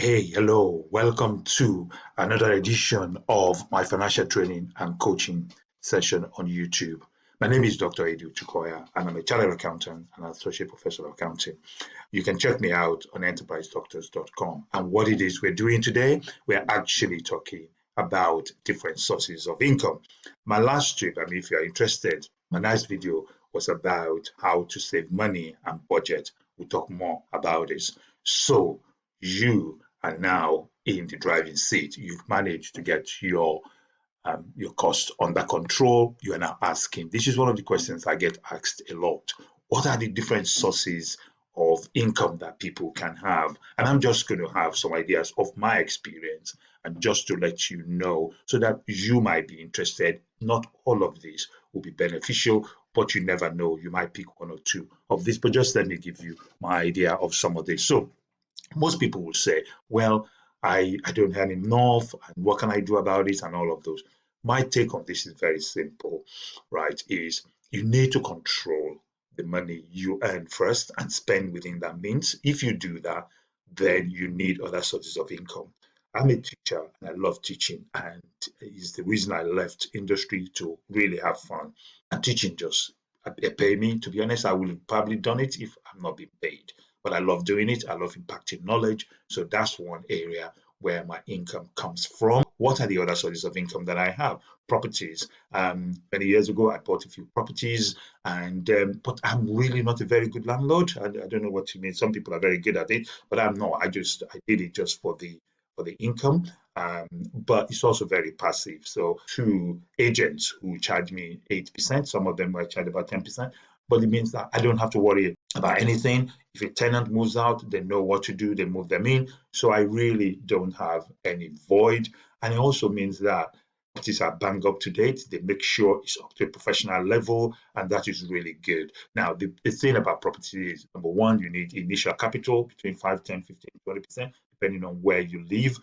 Hey, hello, welcome to another edition of my financial training and coaching session on YouTube. My name is Dr. Edu Chukoya, and I'm a chartered accountant and associate professor of accounting. You can check me out on enterprisedoctors.com. And what it is we're doing today, we're actually talking about different sources of income. My last trip, if you're interested, my last video was about how to save money and budget. We'll talk more about this. So you are now in the driving seat. You've managed to get your costs under control. You are now asking. This is one of the questions I get asked a lot. What are the different sources of income that people can have? And I'm just going to have some ideas of my experience and just to let you know so that you might be interested. Not all of this will be beneficial, but you never know. You might pick one or two of this, but just let me give you my idea of some of this. So most people will say, well, I don't earn enough, and what can I do about it, and all of those. My take on this is very simple, right? Is you need to control the money you earn first and spend within that means. If you do that, then you need other sources of income. I'm a teacher and I love teaching, and it's the reason I left industry to really have fun. And teaching just pay me. To be honest, I would have probably done it if I'm not being paid, but I love doing it. I love impacting knowledge. So that's one area where my income comes from. What are the other sources of income that I have? Properties. Many years ago, I bought a few properties, and but I'm really not a very good landlord. I don't know what you mean. Some people are very good at it, but I'm not. I did it just for the income. But it's also very passive. So to agents who charge me 8%, some of them might charge about 10%, but it means that I don't have to worry about anything. If a tenant moves out, they know what to do, they move them in. So I really don't have any void. And it also means that properties are bang up to date. They make sure it's up to a professional level, and that is really good. Now, the thing about property is number one, you need initial capital between 5, 10, 15, 20%, depending on where you live.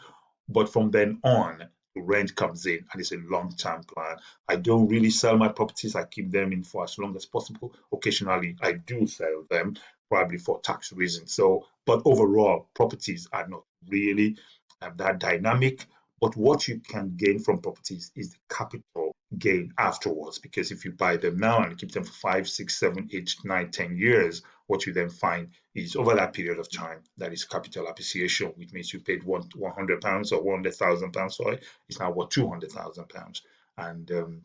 But from then on, the rent comes in and it's a long-term plan. I don't really sell my properties. I keep them in for as long as possible. Occasionally, I do sell them, probably for tax reasons. So, but overall, properties are not really that dynamic. But what you can gain from properties is the capital gain afterwards. Because if you buy them now and keep them for 5, 6, 7, 8, 9, 10 years, what you then find is over that period of time, that is capital appreciation, which means you paid £100 or £100,000 for it. It's now worth £200,000. And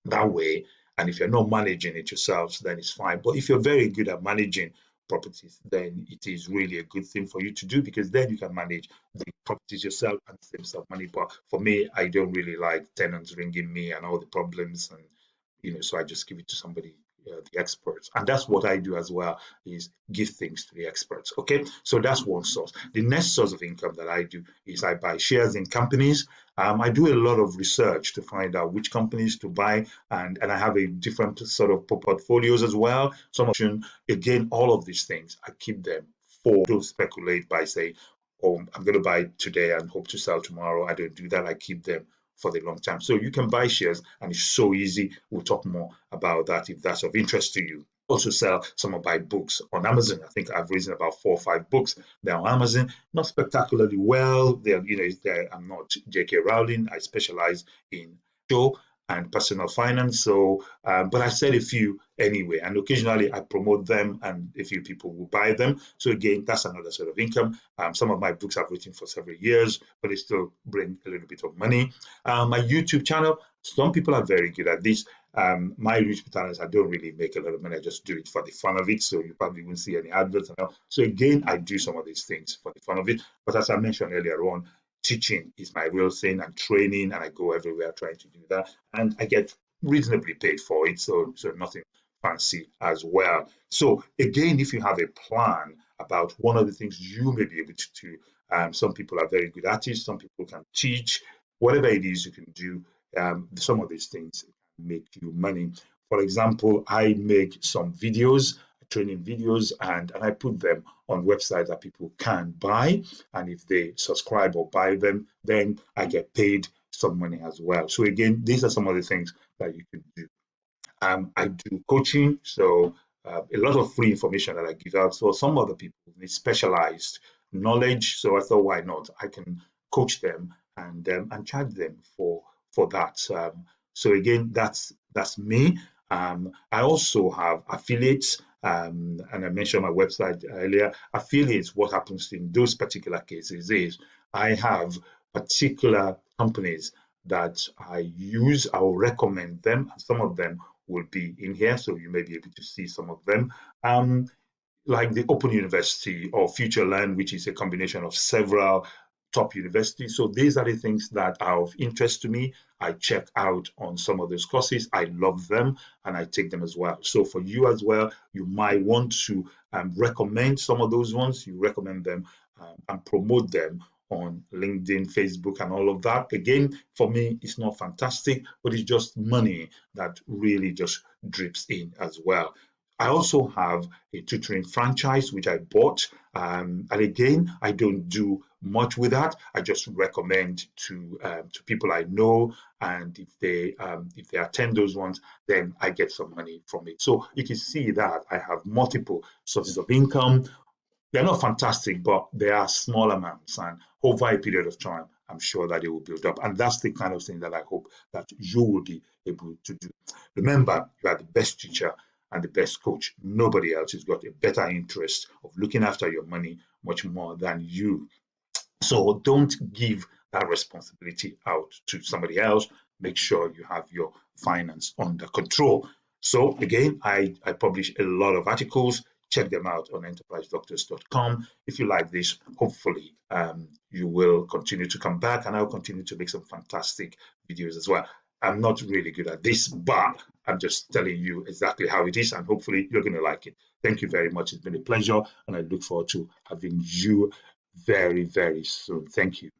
that way, and if you're not managing it yourselves, then it's fine. But if you're very good at managing properties, then it is really a good thing for you to do because then you can manage the properties yourself and save some money. But for me, I don't really like tenants ringing me and all the problems, and so I just give it to somebody, the experts, and that's what I do as well, is give things to the experts. Okay, so that's one source. The next source of income that I do is I buy shares in companies. I do a lot of research to find out which companies to buy, and I have a different sort of portfolios as well. Some option, again, all of these things I keep them for. Don't speculate by saying, oh, I'm going to buy today and hope to sell tomorrow. I don't do that. I keep them for the long time. So you can buy shares and it's so easy. We'll talk more about that if that's of interest to you. Also sell some of my books on Amazon. I think I've written about 4 or 5 books. They're on Amazon, not spectacularly well. I'm not J.K. Rowling. I specialize in show and personal finance. So, but I said a few anyway, and occasionally I promote them, and a few people will buy them. So again, that's another sort of income. Some of my books I've written for several years, but they still bring a little bit of money. My YouTube channel, some people are very good at this. My YouTube channel, I don't really make a lot of money. I just do it for the fun of it. So you probably won't see any adverts and all. So again, I do some of these things for the fun of it. But as I mentioned earlier on, teaching is my real thing, and training, and I go everywhere trying to do that, and I get reasonably paid for it. So nothing fancy as well. So again, if you have a plan about one of the things you may be able to do, some people are very good at it. Some people can teach. Whatever it is you can do, some of these things make you money. For example, I make some videos, training videos, and I put them on websites that people can buy. And if they subscribe or buy them, then I get paid some money as well. So again, these are some of the things that you could do. I do coaching, so a lot of free information that I give out. So some other people need specialized knowledge. So I thought, why not? I can coach them and charge them for that. So again, that's me. I also have affiliates, and I mentioned my website earlier. Affiliates, what happens in those particular cases is I have particular companies that I use. I will recommend them, and some of them will be in here, so you may be able to see some of them. Like the Open University or Future Learn, which is a combination of several top universities. So these are the things that are of interest to me. I check out on some of those courses. I love them and I take them as well. So for you as well, you might want to recommend some of those ones. You recommend them and promote them on LinkedIn, Facebook, and all of that. Again, for me, it's not fantastic, but it's just money that really just drips in as well. I also have a tutoring franchise which I bought, and again, I don't do much with that. I just recommend to people I know, and if they attend those ones, then I get some money from it. So you can see that I have multiple sources of income. They're not fantastic, but they are small amounts, and over a period of time, I'm sure that it will build up. And that's the kind of thing that I hope that you will be able to do. Remember, you are the best teacher and the best coach. Nobody else has got a better interest of looking after your money much more than you. So don't give that responsibility out to somebody else. Make sure you have your finance under control. So again, I publish a lot of articles. Check them out on enterprisedoctors.com. If you like this, hopefully you will continue to come back, and I'll continue to make some fantastic videos as well. I'm not really good at this, but I'm just telling you exactly how it is, and hopefully you're going to like it. Thank you very much. It's been a pleasure, and I look forward to having you very, very soon. Thank you.